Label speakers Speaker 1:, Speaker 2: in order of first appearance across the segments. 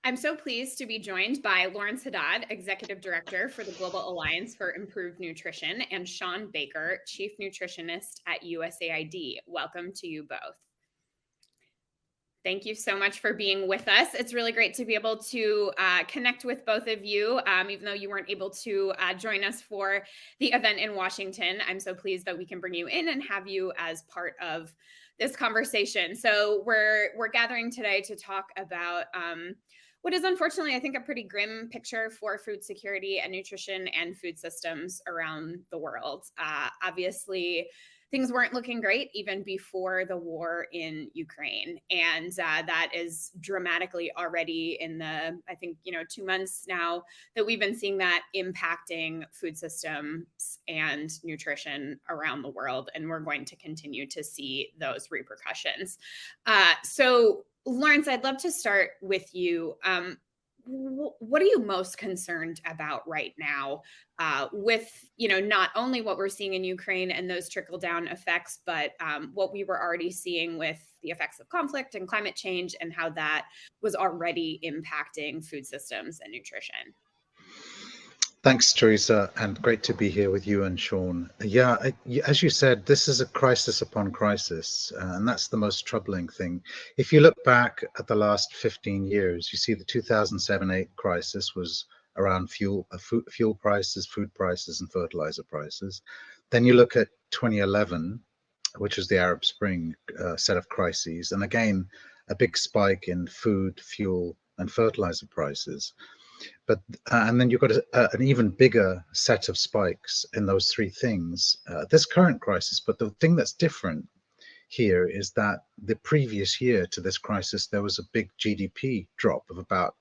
Speaker 1: I'm so pleased to be joined by Lawrence Haddad, Executive Director for the Global Alliance for Improved Nutrition, and Shawn Baker, Chief Nutritionist at USAID. Welcome to you both. Thank you so much for being with us. It's really great to be able to connect with both of you, even though you weren't able to join us for the event in Washington. I'm so pleased that we can bring you in and have you as part of this conversation. So we're gathering today to talk about what is unfortunately, I think, a pretty grim picture for food security and nutrition and food systems around the world. Obviously, things weren't looking great even before the war in Ukraine. And that is dramatically already in the, I think, 2 months now that we've been seeing that impacting food systems and nutrition around the world. And we're going to continue to see those repercussions. So Lawrence, I'd love to start with you. What are you most concerned about right now with, not only what we're seeing in Ukraine and those trickle down effects, but what we were already seeing with the effects of conflict and climate change and how that was already impacting food systems and nutrition?
Speaker 2: Thanks, Teresa, and great to be here with you and Shawn. Yeah, as you said, this is a crisis upon crisis, and that's the most troubling thing. If you look back at the last 15 years, you see the 2007-8 crisis was around fuel prices, food prices, and fertilizer prices. Then you look at 2011, which was the Arab Spring set of crises, and again, a big spike in food, fuel, and fertilizer prices. But and then you've got an even bigger set of spikes in those three things, this current crisis. But the thing that's different here is that the previous year to this crisis, there was a big GDP drop of about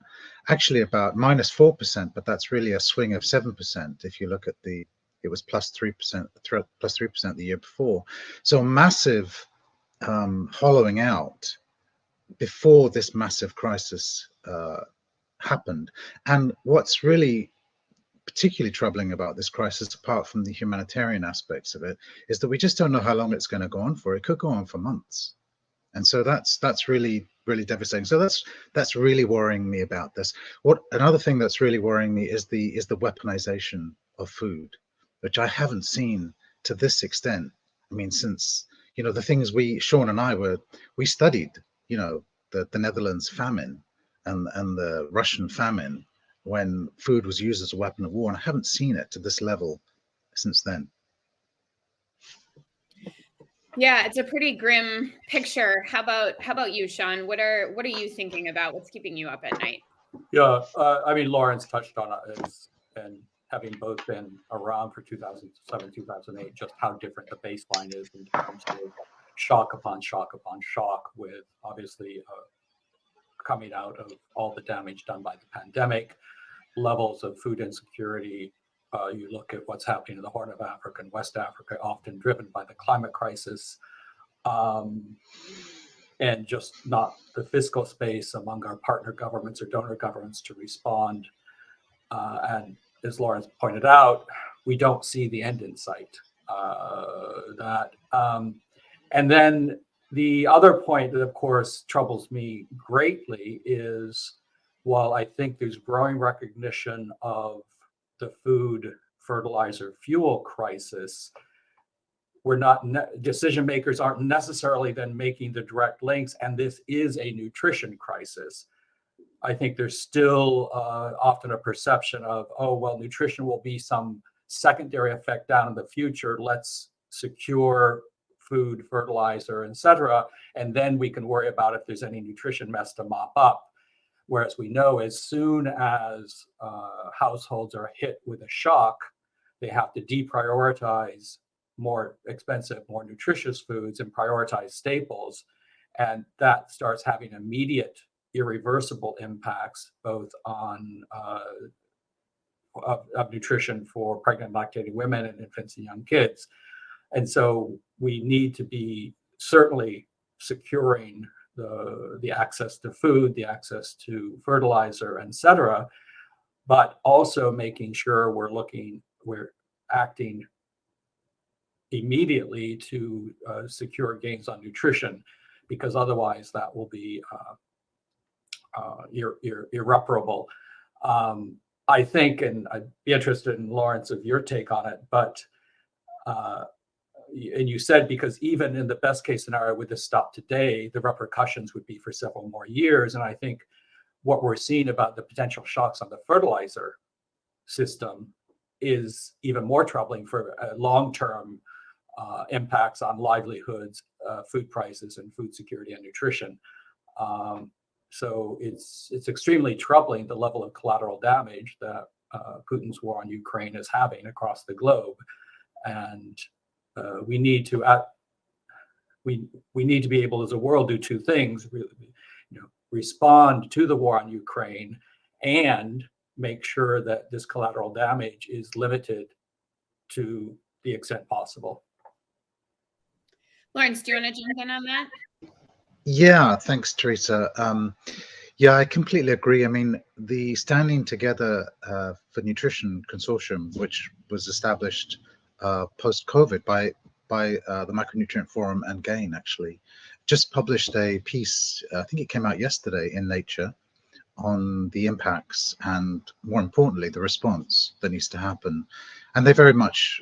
Speaker 2: -4%, but that's really a swing of 7%. If you look at it was +3% the year before. So a massive hollowing out before this massive crisis happened. And what's really particularly troubling about this crisis, apart from the humanitarian aspects of it, is that we just don't know how long it's going to go on for. It could go on for months, and so that's really devastating. So that's really worrying me about this. Another thing that's really worrying me is the weaponization of food, which I haven't seen to this extent. I mean, since the things Shawn and I we studied, the Netherlands famine and the Russian famine, when food was used as a weapon of war, and I haven't seen it to this level since then.
Speaker 1: Yeah, it's a pretty grim picture. How about you, Shawn? What are you thinking about? What's keeping you up at night?
Speaker 3: Yeah, I mean, Lawrence touched on it, and having both been around for 2007, 2008, just how different the baseline is in terms of shock upon shock upon shock, with obviously coming out of all the damage done by the pandemic, levels of food insecurity. You look at what's happening in the Horn of Africa and West Africa, often driven by the climate crisis, and just not the fiscal space among our partner governments or donor governments to respond. And as Lawrence pointed out, we don't see the end in sight. And then the other point that, of course, troubles me greatly is, while I think there's growing recognition of the food, fertilizer, fuel crisis, decision makers aren't necessarily then making the direct links, and this is a nutrition crisis. I think there's still often a perception of, oh, well, nutrition will be some secondary effect down in the future. Let's secure food, fertilizer, etc., and then we can worry about if there's any nutrition mess to mop up. Whereas we know as soon as households are hit with a shock, they have to deprioritize more expensive, more nutritious foods and prioritize staples. And that starts having immediate, irreversible impacts, both on of nutrition for pregnant and lactating women and infants and young kids. And so we need to be certainly securing the access to food, the access to fertilizer, et cetera, but also making sure we're acting immediately to secure gains on nutrition, because otherwise that will be irreparable. I think, and I'd be interested in, Lawrence, of your take on it, but and you said, because even in the best case scenario with this stop today, the repercussions would be for several more years. And I think what we're seeing about the potential shocks on the fertilizer system is even more troubling for long-term impacts on livelihoods, food prices, and food security and nutrition. So it's extremely troubling, the level of collateral damage that Putin's war on Ukraine is having across the globe, and we need to be able, as a world, do two things: respond to the war on Ukraine and make sure that this collateral damage is limited to the extent possible.
Speaker 1: Lawrence, do you want to jump in on that?
Speaker 2: Yeah, thanks, Teresa. Yeah, I completely agree. I mean, the Standing Together for Nutrition Consortium, which was established post-COVID by the Micronutrient Forum and GAIN, actually, just published a piece, I think it came out yesterday, in Nature, on the impacts and, more importantly, the response that needs to happen. And they very much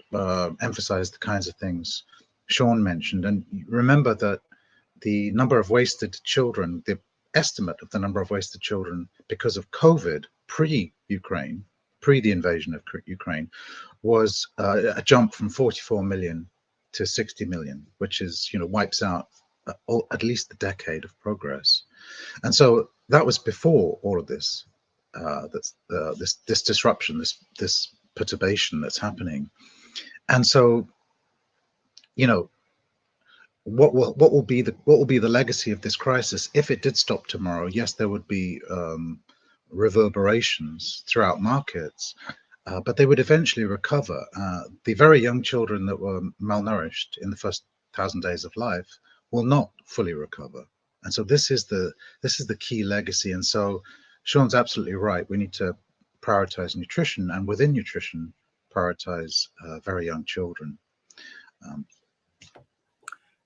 Speaker 2: emphasize the kinds of things Shawn mentioned. And remember that the number of wasted children, the estimate of the number of wasted children because of COVID pre-Ukraine, pre the invasion of Ukraine, was a jump from 44 million to 60 million, which is, wipes out at least a decade of progress. And so that was before all of this, this disruption, this perturbation that's happening. And so, what will be the legacy of this crisis if it did stop tomorrow? Yes, there would be reverberations throughout markets, but they would eventually recover. The very young children that were malnourished in the first 1,000 days of life will not fully recover, and so this is the key legacy. And so Shawn's absolutely right. We need to prioritize nutrition, and within nutrition, prioritize very young children.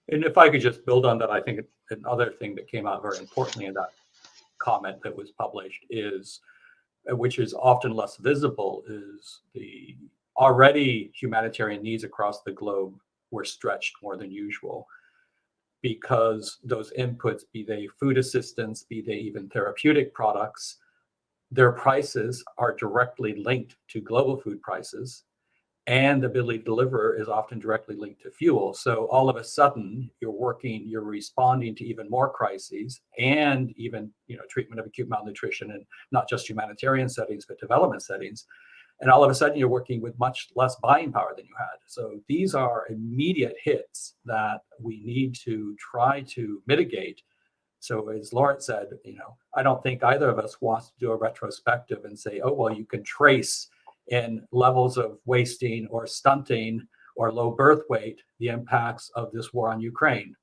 Speaker 3: And if I could just build on that, I think another thing that came out very importantly in that comment that was published is, which is often less visible, is the already humanitarian needs across the globe were stretched more than usual, because those inputs, be they food assistance, be they even therapeutic products, their prices are directly linked to global food prices, and the ability to deliver is often directly linked to fuel. So all of a sudden, you're responding to even more crises, and even treatment of acute malnutrition, and not just humanitarian settings, but development settings. And all of a sudden, you're working with much less buying power than you had. So these are immediate hits that we need to try to mitigate. So as Lawrence said, I don't think either of us wants to do a retrospective and say, oh, well, you can trace in levels of wasting or stunting or low birth weight the impacts of this war on Ukraine.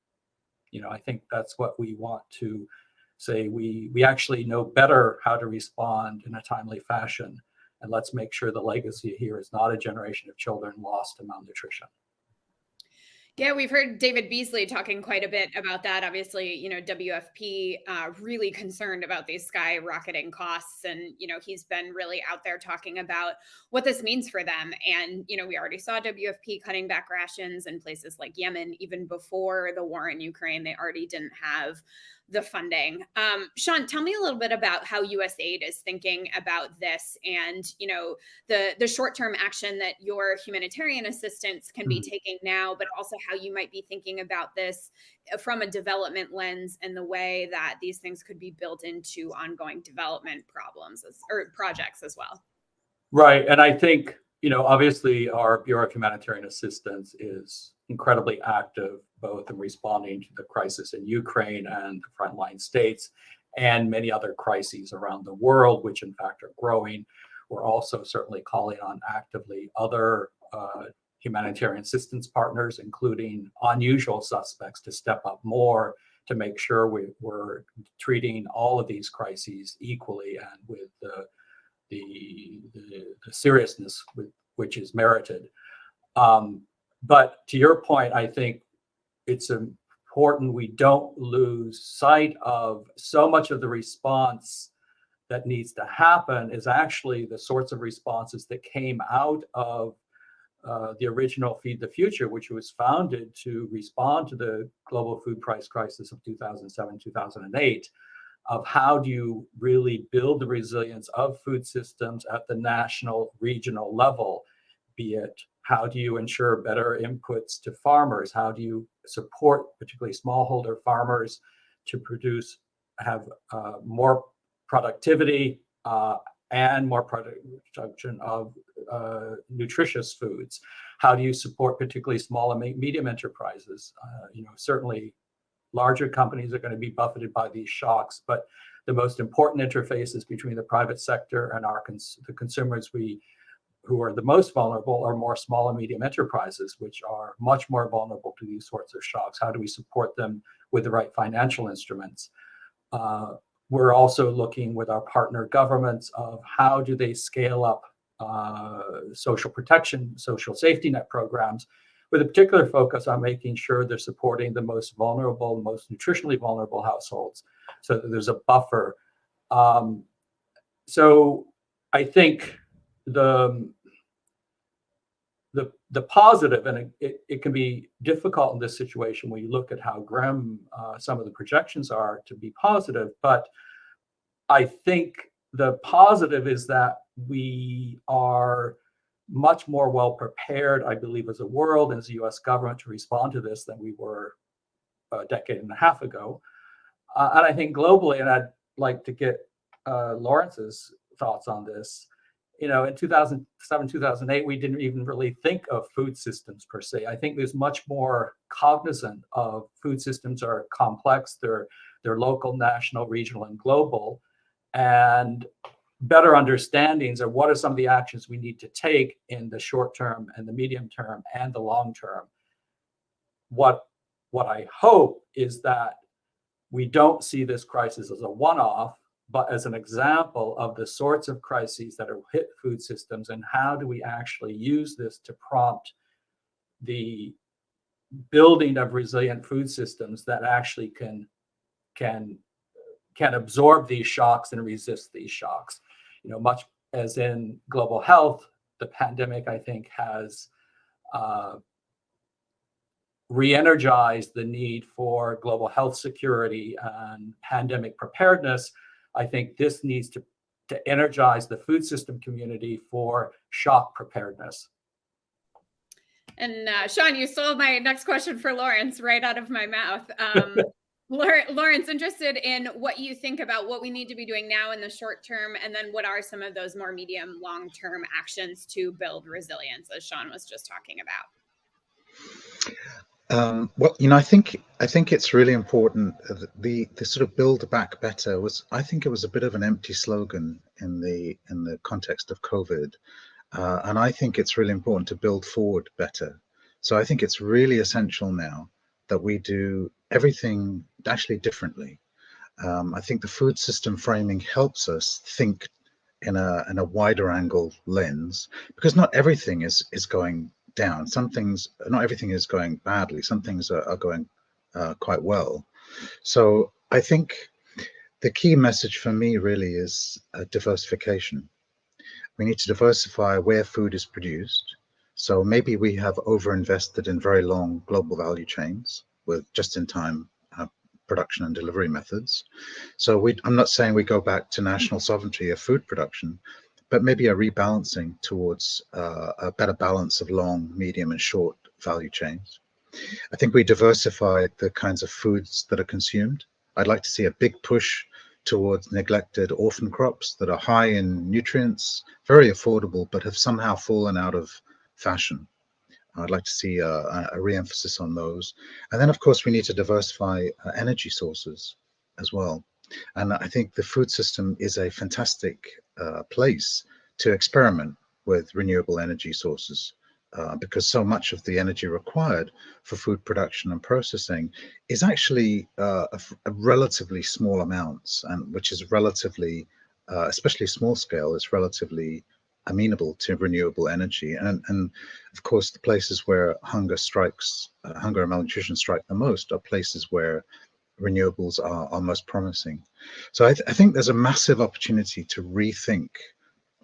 Speaker 3: I think that's what we want to say. We actually know better how to respond in a timely fashion, and let's make sure the legacy here is not a generation of children lost to malnutrition.
Speaker 1: Yeah, we've heard David Beasley talking quite a bit about that. Obviously, WFP really concerned about these skyrocketing costs. And, he's been really out there talking about what this means for them. And, we already saw WFP cutting back rations in places like Yemen. Even before the war in Ukraine, they already didn't have the funding. Shawn, tell me a little bit about how USAID is thinking about this, and the short-term action that your humanitarian assistance can be taking now, but also how you might be thinking about this from a development lens, and the way that these things could be built into ongoing development problems or projects as well.
Speaker 3: Right, and I think obviously our Bureau of Humanitarian Assistance is incredibly active, both in responding to the crisis in Ukraine and the frontline states, and many other crises around the world, which in fact are growing. We're also certainly calling on actively other humanitarian assistance partners, including unusual suspects, to step up more to make sure we're treating all of these crises equally and with the seriousness which is merited. But to your point, I think it's important we don't lose sight of so much of the response that needs to happen is actually the sorts of responses that came out of the original Feed the Future, which was founded to respond to the global food price crisis of 2007, 2008, of how do you really build the resilience of food systems at the national, regional level, be it how do you ensure better inputs to farmers, how do you support particularly smallholder farmers to have more productivity and more production of nutritious foods. How do you support particularly small and medium enterprises? Certainly larger companies are going to be buffeted by these shocks, but the most important interfaces between the private sector and the consumers who are the most vulnerable are more small and medium enterprises, which are much more vulnerable to these sorts of shocks. How do we support them with the right financial instruments? We're also looking with our partner governments of how do they scale up social protection, social safety net programs, with a particular focus on making sure they're supporting the most vulnerable, most nutritionally vulnerable households, so that there's a buffer. So I think the positive, and it can be difficult in this situation when you look at how grim some of the projections are to be positive, but I think the positive is that we are much more well prepared, I believe, as a world and as a US government to respond to this than we were a decade and a half ago. And I think globally, and I'd like to get Lawrence's thoughts on this, in 2007, 2008, we didn't even really think of food systems per se. I think there's much more cognizant of food systems are complex, they're local, national, regional, and global, and better understandings of what are some of the actions we need to take in the short term and the medium term and the long term. What I hope is that we don't see this crisis as a one-off, but as an example of the sorts of crises that have hit food systems, and how do we actually use this to prompt the building of resilient food systems that actually can absorb these shocks and resist these shocks. Much as in global health, the pandemic, I think, has re-energized the need for global health security and pandemic preparedness. I think this needs to energize the food system community for shock preparedness.
Speaker 1: And Shawn, you stole my next question for Lawrence right out of my mouth. Lawrence, interested in what you think about what we need to be doing now in the short term, and then what are some of those more medium, long-term actions to build resilience, as Shawn was just talking about.
Speaker 2: Well, I think it's really important. The sort of build back better I think it was a bit of an empty slogan in the context of COVID, and I think it's really important to build forward better. So I think it's really essential now that we do everything actually differently. I think the food system framing helps us think in a wider angle lens, because not everything is going down. Not everything is going badly. Some things are going quite well. So I think the key message for me really is diversification. We need to diversify where food is produced. So maybe we have overinvested in very long global value chains with just-in-time production and delivery methods. So I'm not saying we go back to national sovereignty of food production, but maybe a rebalancing towards a better balance of long, medium, and short value chains. I think we diversify the kinds of foods that are consumed. I'd like to see a big push towards neglected orphan crops that are high in nutrients, very affordable, but have somehow fallen out of fashion. I'd like to see a re-emphasis on those. And then, of course, we need to diversify energy sources as well. And I think the food system is a fantastic place to experiment with renewable energy sources, because so much of the energy required for food production and processing is actually a relatively small amounts, and which is relatively, especially small scale, is relatively amenable to renewable energy. And of course, the places where hunger and malnutrition strike the most are places where renewables are most promising. So I think there's a massive opportunity to rethink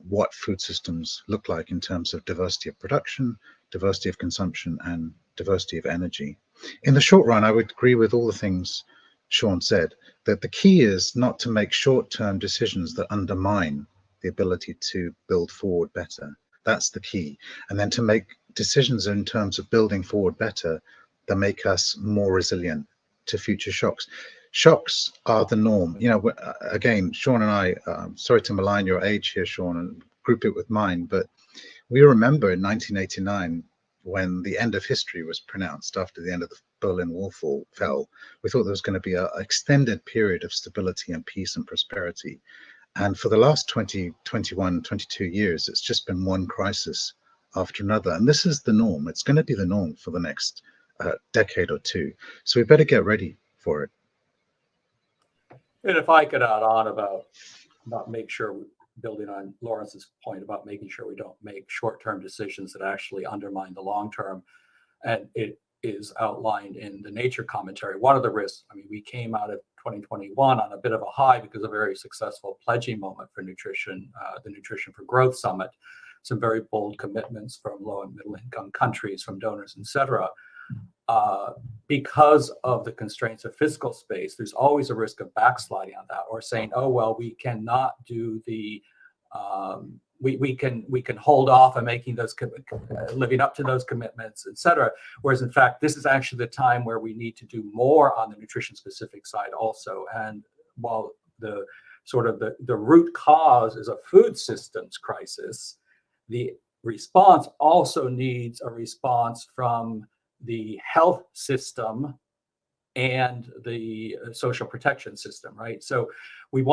Speaker 2: what food systems look like in terms of diversity of production, diversity of consumption, and diversity of energy. In the short run, I would agree with all the things Shawn said, that the key is not to make short-term decisions that undermine the ability to build forward better. That's the key. And then to make decisions in terms of building forward better that make us more resilient to future shocks. Shocks are the norm. You know, again, Shawn and I, sorry to malign your age here, Shawn, and group it with mine, but we remember in 1989 when the end of history was pronounced after the end of the Berlin Wall fell. We thought there was going to be an extended period of stability and peace and prosperity. And for the last 20, 21, 22 years, it's just been one crisis after another. And this is the norm. It's going to be the norm for the next decade or two. So we better get ready for it.
Speaker 3: And if I could add on about building on Lawrence's point about making sure we don't make short-term decisions that actually undermine the long-term, and it is outlined in the Nature commentary. One of the risks, I mean, we came out of 2021 on a bit of a high because of a very successful pledging moment for nutrition, the Nutrition for Growth Summit, some very bold commitments from low and middle income countries, from donors, et cetera. Because of the constraints of fiscal space, there's always a risk of backsliding on that, or saying, oh, well, we cannot do the, we can hold off on making those, living up to those commitments, et cetera. Whereas in fact, this is actually the time where we need to do more on the nutrition specific side also. And while the sort of the root cause is a food systems crisis, the response also needs a response from the health system and the social protection system, right? So we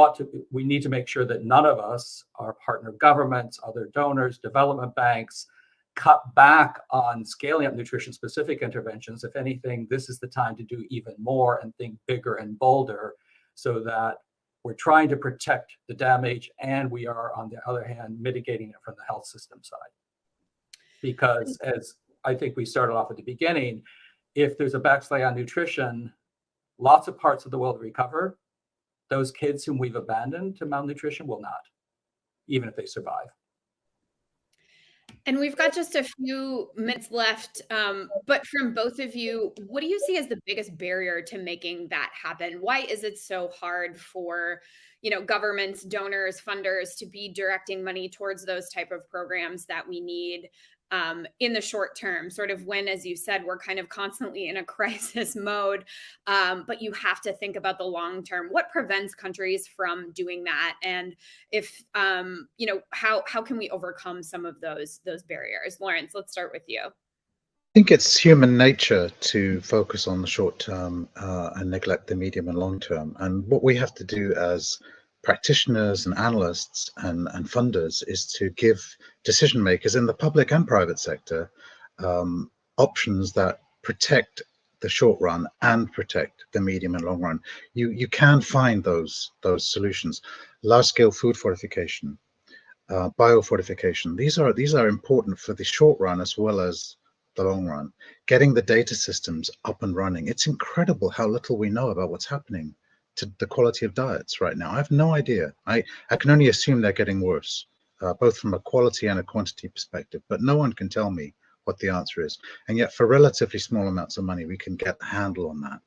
Speaker 3: need to make sure that none of us, our partner governments, other donors, development banks, cut back on scaling up nutrition specific interventions. If anything, this is the time to do even more and think bigger and bolder, so that we're trying to protect the damage and we are, on the other hand, mitigating it from the health system side. Because as I think we started off at the beginning, if there's a backslide on nutrition, lots of parts of the world recover. Those kids whom we've abandoned to malnutrition will not, even if they survive.
Speaker 1: And we've got just a few minutes left, but from both of you, what do you see as the biggest barrier to making that happen? Why is it so hard for, governments, donors, funders to be directing money towards those type of programs that we need in the short term, sort of when, as you said, we're kind of constantly in a crisis mode, but you have to think about the long term. What prevents countries from doing that? And if, how can we overcome some of those barriers? Lawrence, let's start with you.
Speaker 2: I think it's human nature to focus on the short term and neglect the medium and long term. And what we have to do as practitioners and analysts and funders is to give decision makers in the public and private sector options that protect the short run and protect the medium and long run. You can find those solutions. Large scale food fortification, biofortification. These are important for the short run as well as the long run. Getting the data systems up and running. It's incredible how little we know about what's happening to the quality of diets right now. I have no idea. I can only assume they're getting worse, both from a quality and a quantity perspective, but no one can tell me what the answer is. And yet for relatively small amounts of money, we can get a handle on that.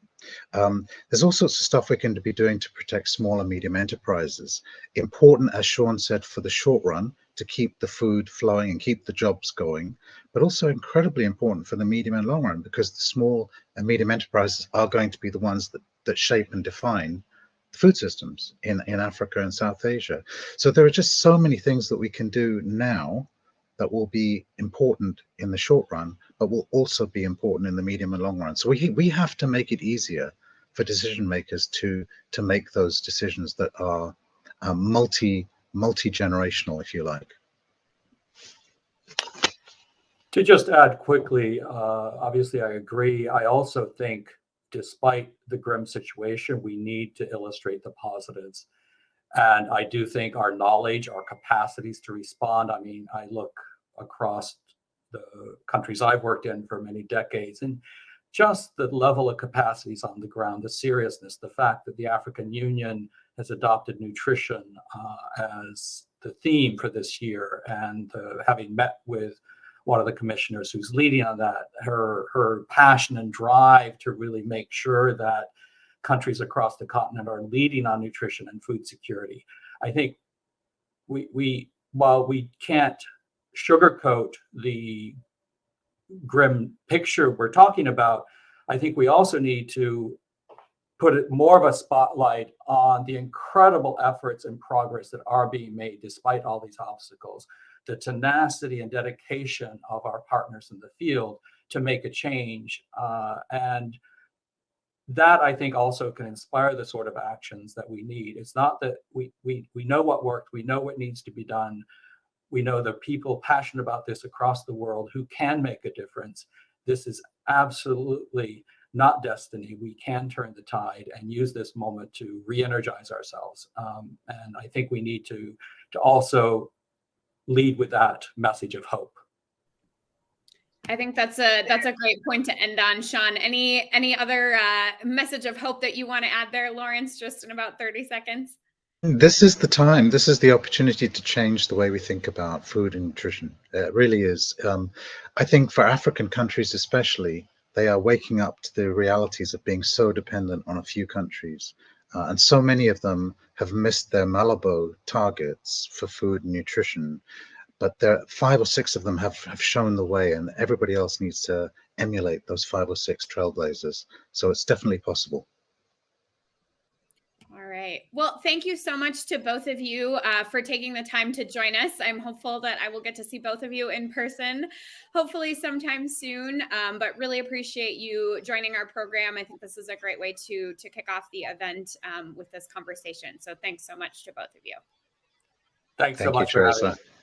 Speaker 2: There's all sorts of stuff we can be doing to protect small and medium enterprises. Important, as Shawn said, for the short run, to keep the food flowing and keep the jobs going, but also incredibly important for the medium and long run, because the small and medium enterprises are going to be the ones that shape and define the food systems in Africa and South Asia. So there are just so many things that we can do now that will be important in the short run, but will also be important in the medium and long run. So we have to make it easier for decision makers to make those decisions that are multi-generational, if you like.
Speaker 3: To just add quickly, obviously I agree. I also think, despite the grim situation, we need to illustrate the positives. And I do think our knowledge, our capacities to respond, I mean, I look across the countries I've worked in for many decades, and just the level of capacities on the ground, the seriousness, the fact that the African Union has adopted nutrition as the theme for this year, and having met with one of the commissioners who's leading on that, her passion and drive to really make sure that countries across the continent are leading on nutrition and food security. I think while we can't sugarcoat the grim picture we're talking about, I think we also need to put more of a spotlight on the incredible efforts and progress that are being made despite all these obstacles, the tenacity and dedication of our partners in the field to make a change. And that, I think, also can inspire the sort of actions that we need. It's not that we know what worked, we know what needs to be done. We know the people passionate about this across the world who can make a difference. This is absolutely not destiny. We can turn the tide and use this moment to re-energize ourselves. And I think we need to also lead with that message of hope.
Speaker 1: I think that's a great point to end on, Shawn. Any other message of hope that you want to add there, Lawrence, just in about 30 seconds?
Speaker 2: This is the time. This is the opportunity to change the way we think about food and nutrition. It really is. I think for African countries especially, they are waking up to the realities of being so dependent on a few countries. And so many of them have missed their Malabo targets for food and nutrition. But there are 5 or 6 of them have shown the way, and everybody else needs to emulate those 5 or 6 trailblazers. So it's definitely possible.
Speaker 1: All right. Well, thank you so much to both of you for taking the time to join us. I'm hopeful that I will get to see both of you in person, hopefully sometime soon, but really appreciate you joining our program. I think this is a great way to kick off the event with this conversation. So thanks so much to both of you.
Speaker 3: Thanks so
Speaker 2: Thank you,
Speaker 3: much for having
Speaker 2: Teresa.
Speaker 3: me.